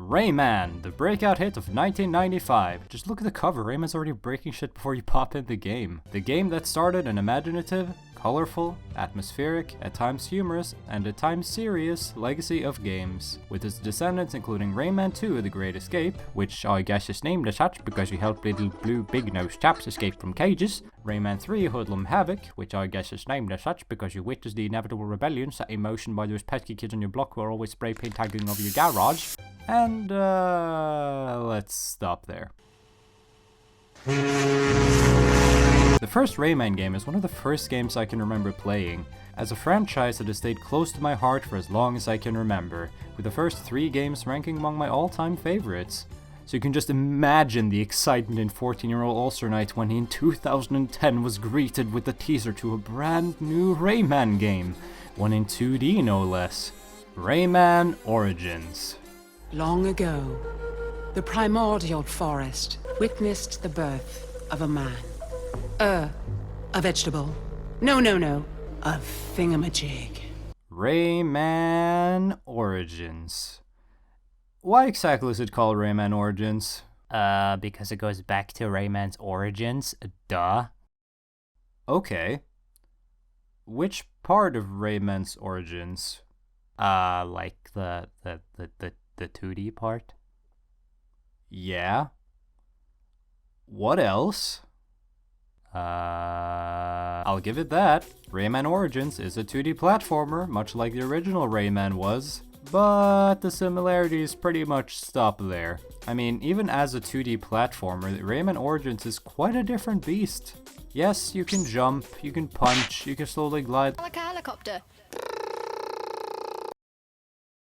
Rayman, the breakout hit of 1995. Just look at the cover, Rayman's already breaking shit before you pop in the game. The game that started an imaginative, colorful, atmospheric, at times humorous, and at times serious legacy of games, with its descendants including Rayman 2 The Great Escape, which I guess is named as such because you help little blue big-nosed chaps escape from cages, Rayman 3 Hoodlum Havoc, which I guess is named as such because you witness the inevitable rebellion set in motion by those pesky kids on your block who are always spray paint tagging over your garage, and let's stop there. The first Rayman game is one of the first games I can remember playing. As a franchise, it has stayed close to my heart for as long as I can remember, with the first 3 games ranking among my all-time favorites. So you can just imagine the excitement in 14-year-old Ulster Night when he in 2010 was greeted with the teaser to a brand new Rayman game, one in 2D no less. Rayman Origins. Long ago, the primordial forest witnessed the birth of a man. A vegetable. No, a thingamajig. Rayman Origins. Why exactly is it called Rayman Origins? Because it goes back to Rayman's origins, duh. Okay. Which part of Rayman's origins? Like the 2D part? Yeah. What else? I'll give it that. Rayman Origins is a 2D platformer, much like the original Rayman was, but the similarities pretty much stop there. I mean, even as a 2D platformer, Rayman Origins is quite a different beast. Yes, you can jump, you can punch, you can slowly glide. Like a helicopter.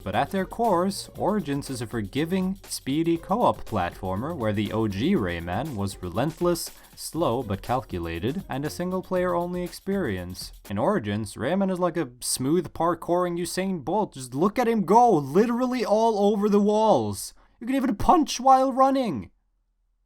But at their cores, Origins is a forgiving, speedy co-op platformer where the OG Rayman was relentless, slow but calculated, and a single-player only experience. In Origins, Rayman is like a smooth parkouring Usain Bolt. Just look at him go, literally all over the walls. You can even punch while running.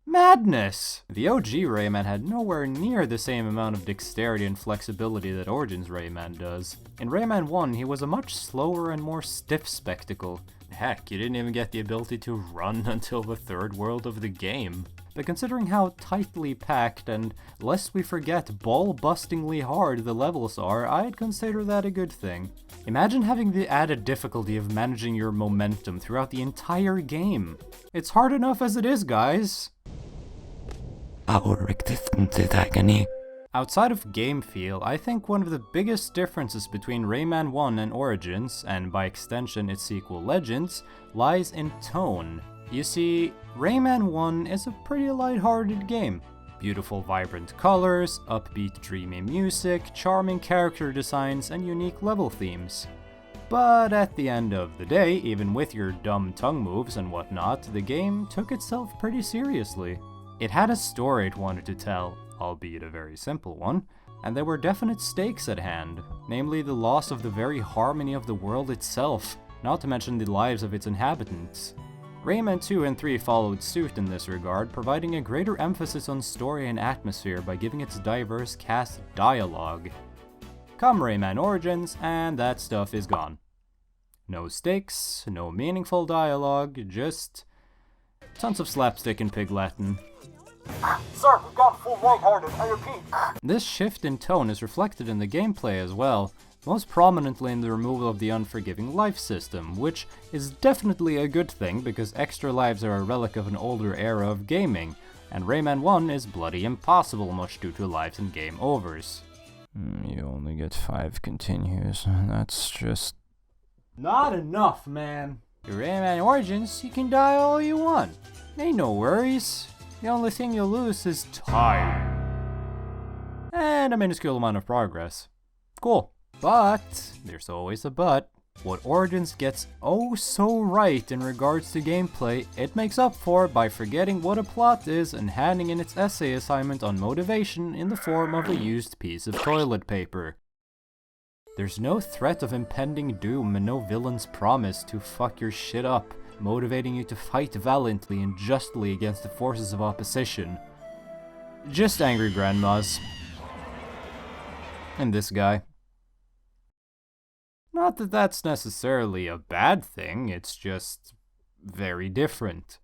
Madness! The OG Rayman had nowhere near the same amount of dexterity and flexibility that Origins Rayman does. In Rayman 1, he was a much slower and more stiff spectacle. Heck, you didn't even get the ability to run until the third world of the game. But considering how tightly packed and, lest we forget, ball-bustingly hard the levels are, I'd consider that a good thing. Imagine having the added difficulty of managing your momentum throughout the entire game. It's hard enough as it is, guys. Our existence is agony. Outside of game feel, I think one of the biggest differences between Rayman 1 and Origins, and by extension its sequel Legends, lies in tone. You see, Rayman 1 is a pretty lighthearted game. Beautiful vibrant colors, upbeat dreamy music, charming character designs, and unique level themes. But at the end of the day, even with your dumb tongue moves and whatnot, the game took itself pretty seriously. It had a story it wanted to tell, albeit a very simple one, and there were definite stakes at hand, namely the loss of the very harmony of the world itself, not to mention the lives of its inhabitants. Rayman 2 and 3 followed suit in this regard, providing a greater emphasis on story and atmosphere by giving its diverse cast dialogue. Come Rayman Origins, and that stuff is gone. No stakes, no meaningful dialogue, just tons of slapstick and pig Latin. Sir, we've gone full lighthearted, I repeat. This shift in tone is reflected in the gameplay as well, most prominently in the removal of the unforgiving life system, which is definitely a good thing because extra lives are a relic of an older era of gaming, and Rayman 1 is bloody impossible much due to lives and game overs. You only get 5 continues. That's just... Not enough, man. In Rayman Origins, you can die all you want. Ain't no worries. The only thing you'll lose is time. And a minuscule amount of progress. Cool. But, there's always a but. What Origins gets oh so right in regards to gameplay, it makes up for by forgetting what a plot is and handing in its essay assignment on motivation in the form of a used piece of toilet paper. There's no threat of impending doom and no villain's promise to fuck your shit up, motivating you to fight valiantly and justly against the forces of opposition. Just angry grandmas. And this guy. Not that that's necessarily a bad thing, it's just very different.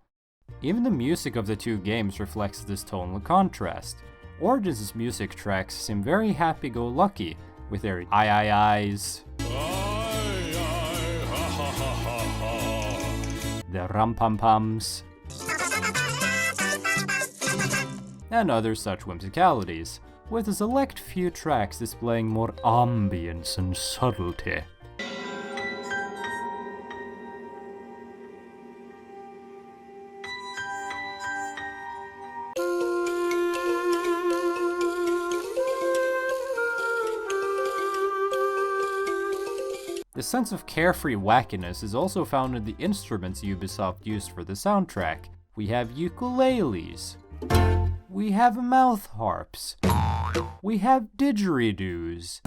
Even the music of the two games reflects this tonal contrast. Origins' music tracks seem very happy-go-lucky, with their eyes, the rum-pum-pums, and other such whimsicalities, with a select few tracks displaying more ambience and subtlety. The sense of carefree wackiness is also found in the instruments Ubisoft used for the soundtrack. We have ukuleles, we have mouth harps, we have didgeridoos,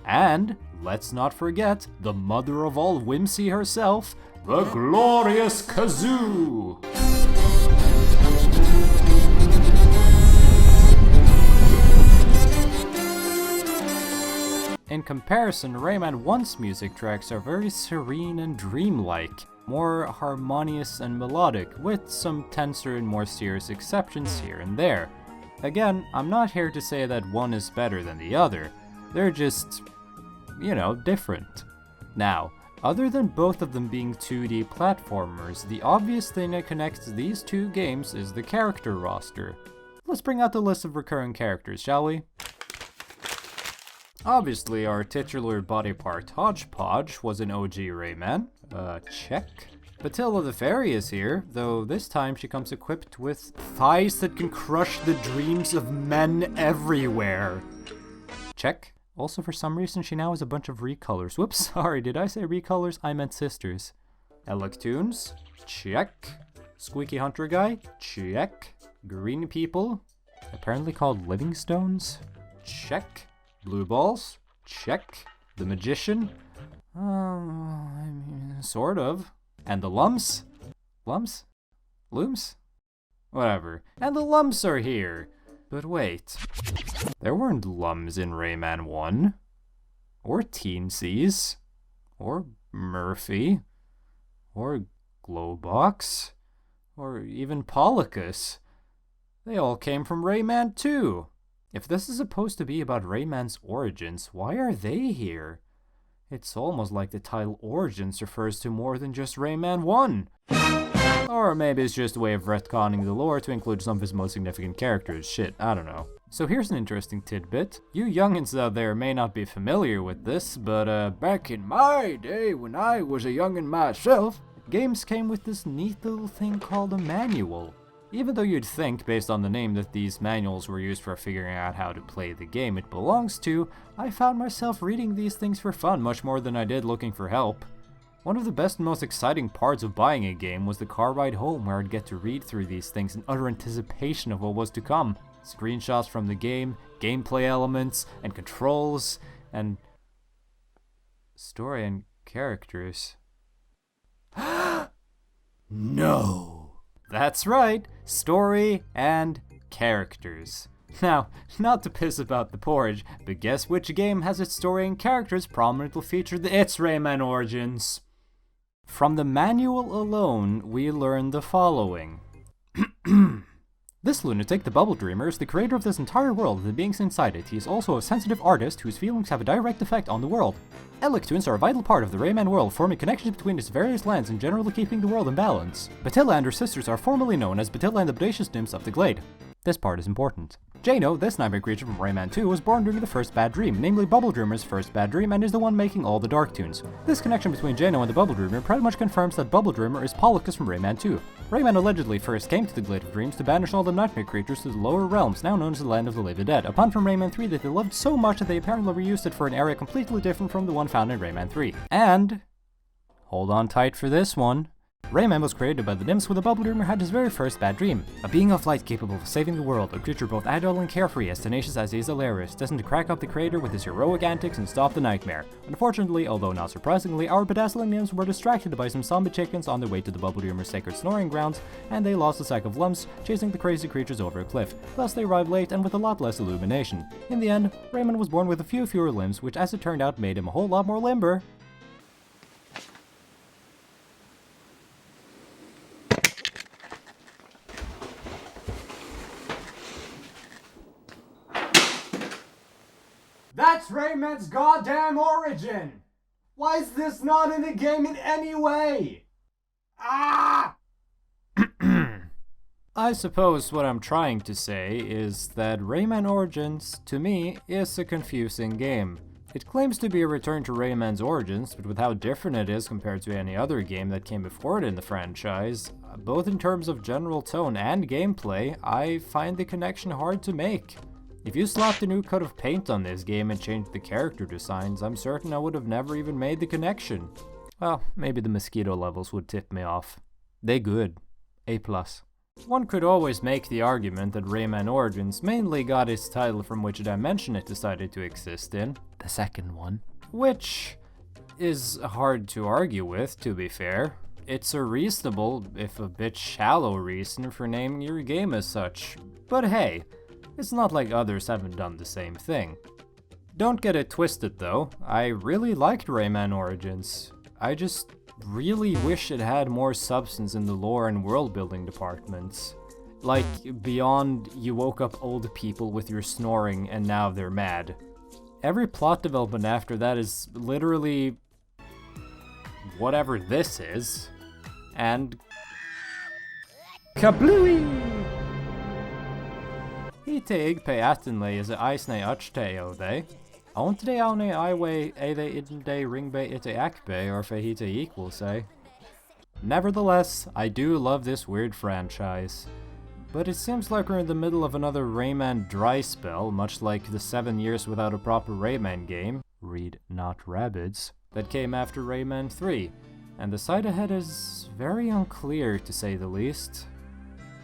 and, let's not forget, the mother of all whimsy herself, the glorious kazoo! In comparison, Rayman 1's music tracks are very serene and dreamlike, more harmonious and melodic, with some tenser and more serious exceptions here and there. Again, I'm not here to say that one is better than the other, they're just, different. Now, other than both of them being 2D platformers, the obvious thing that connects these two games is the character roster. Let's bring out the list of recurring characters, shall we? Obviously, our titular body part Hodgepodge was an OG Rayman. Check. Batilla the Fairy is here, though this time she comes equipped with thighs that can crush the dreams of men everywhere. Check. Also, for some reason, she now has a bunch of recolors. Whoops, sorry, did I say recolors? I meant sisters. Electoons? Check. Squeaky Hunter Guy? Check. Green People? Apparently called Livingstones? Check. Blue Balls? Check. The Magician? Sort of. And the Lumps? Lumps? Looms? Whatever. And the Lumps are here! But wait. There weren't Lums in Rayman 1. Or Teensies. Or Murphy. Or Glowbox. Or even Polycus. They all came from Rayman 2. If this is supposed to be about Rayman's origins, why are they here? It's almost like the title Origins refers to more than just Rayman 1. Or maybe it's just a way of retconning the lore to include some of his most significant characters. Shit, I don't know. So here's an interesting tidbit. You youngins out there may not be familiar with this, but back in my day when I was a youngin' myself, games came with this neat little thing called a manual. Even though you'd think, based on the name, that these manuals were used for figuring out how to play the game it belongs to, I found myself reading these things for fun much more than I did looking for help. One of the best and most exciting parts of buying a game was the car ride home, where I'd get to read through these things in utter anticipation of what was to come. Screenshots from the game, gameplay elements, and controls, and story and characters. No! That's right, story and characters. Now, not to piss about the porridge, but guess which game has its story and characters prominently featured? It's Rayman Origins. From the manual alone, we learn the following. This lunatic, the Bubble Dreamer, is the creator of this entire world and the beings inside it. He is also a sensitive artist whose feelings have a direct effect on the world. Electoons are a vital part of the Rayman world, forming connections between its various lands and generally keeping the world in balance. Batilla and her sisters are formerly known as Batilla and the Bodacious Nymphs of the Glade. This part is important. Jano, this nightmare creature from Rayman 2, was born during the first bad dream, namely Bubble Dreamer's first bad dream, and is the one making all the Dark Tunes. This connection between Jano and the Bubble Dreamer pretty much confirms that Bubble Dreamer is Polycus from Rayman 2. Rayman allegedly first came to the Glade of Dreams to banish all the nightmare creatures to the lower realms, now known as the Land of the Living Dead, upon from Rayman 3 that they loved so much that they apparently reused it for an area completely different from the one found in Rayman 3. And hold on tight for this one. Rayman was created by the nymphs when the Bubble Dreamer had his very first bad dream. A being of light capable of saving the world, a creature both agile and carefree, as tenacious as he is hilarious, destined to crack up the creator with his heroic antics and stop the nightmare. Unfortunately, although not surprisingly, our bedazzling nymphs were distracted by some zombie chickens on their way to the Bubble Dreamer's sacred snoring grounds, and they lost a sack of lumps, chasing the crazy creatures over a cliff. Thus they arrived late and with a lot less illumination. In the end, Rayman was born with a few fewer limbs, which as it turned out made him a whole lot more limber. That's Rayman's goddamn origin! Why is this not in the game in any way? Ah! I suppose what I'm trying to say is that Rayman Origins, to me, is a confusing game. It claims to be a return to Rayman's origins, but with how different it is compared to any other game that came before it in the franchise, both in terms of general tone and gameplay, I find the connection hard to make. If you slapped a new coat of paint on this game and changed the character designs, I'm certain I would have never even made the connection. Well, maybe the mosquito levels would tip me off. They good. A+. One could always make the argument that Rayman Origins mainly got its title from which dimension it decided to exist in, the second one. Which is hard to argue with, to be fair. It's a reasonable, if a bit shallow reason for naming your game as such. But hey, it's not like others haven't done the same thing. Don't get it twisted though, I really liked Rayman Origins. I just really wish it had more substance in the lore and world building departments. Like, beyond you woke up old people with your snoring and now they're mad. Every plot development after that is literally whatever this is. And kablooey! Hitig pe atinle is a eisne uchte they. Ontde aune iwe eve idende ringbe ite akbe or fehite equal say. Nevertheless, I do love this weird franchise. But it seems like we're in the middle of another Rayman dry spell, much like the 7 years without a proper Rayman game, read not Rabbids, that came after Rayman 3, and the side ahead is very unclear to say the least.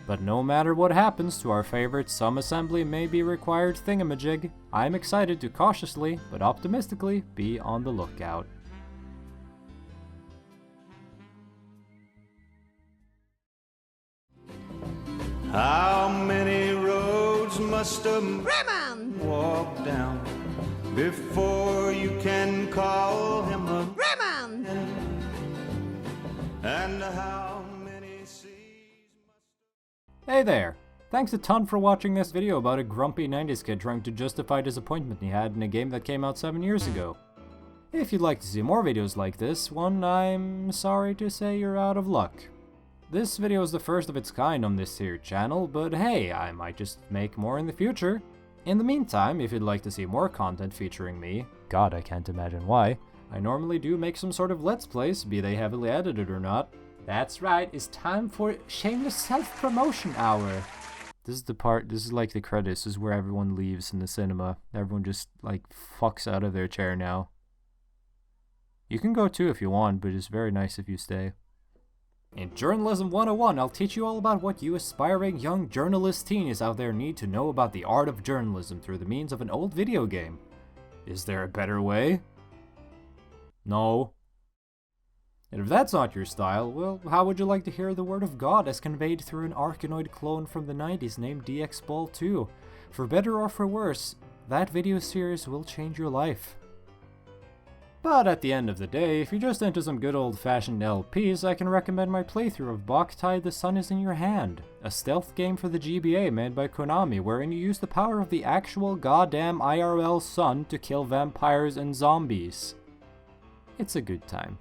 But no matter what happens to our favorite some assembly may be required thingamajig, I'm excited to cautiously, but optimistically, be on the lookout. How many roads must a Rayman walk down before you can call him a Rayman? And how many seas must... Hey there! Thanks a ton for watching this video about a grumpy 90s kid trying to justify disappointment he had in a game that came out 7 years ago. If you'd like to see more videos like this one, I'm sorry to say you're out of luck. This video is the first of its kind on this here channel, but hey, I might just make more in the future. In the meantime, if you'd like to see more content featuring me, God, I can't imagine why, I normally do make some sort of Let's Plays, be they heavily edited or not. That's right, it's time for shameless self-promotion hour. This is the part, this is like the credits, this is where everyone leaves in the cinema. Everyone just, like, fucks out of their chair now. You can go too if you want, but it's very nice if you stay. In Journalism 101, I'll teach you all about what you aspiring young journalist teens out there need to know about the art of journalism through the means of an old video game. Is there a better way? No. And if that's not your style, well, how would you like to hear the word of God as conveyed through an Arkanoid clone from the 90s named DX Ball 2? For better or for worse, that video series will change your life. But at the end of the day, if you're just into some good old-fashioned LPs, I can recommend my playthrough of Boktai The Sun Is In Your Hand, a stealth game for the GBA made by Konami wherein you use the power of the actual goddamn IRL sun to kill vampires and zombies. It's a good time.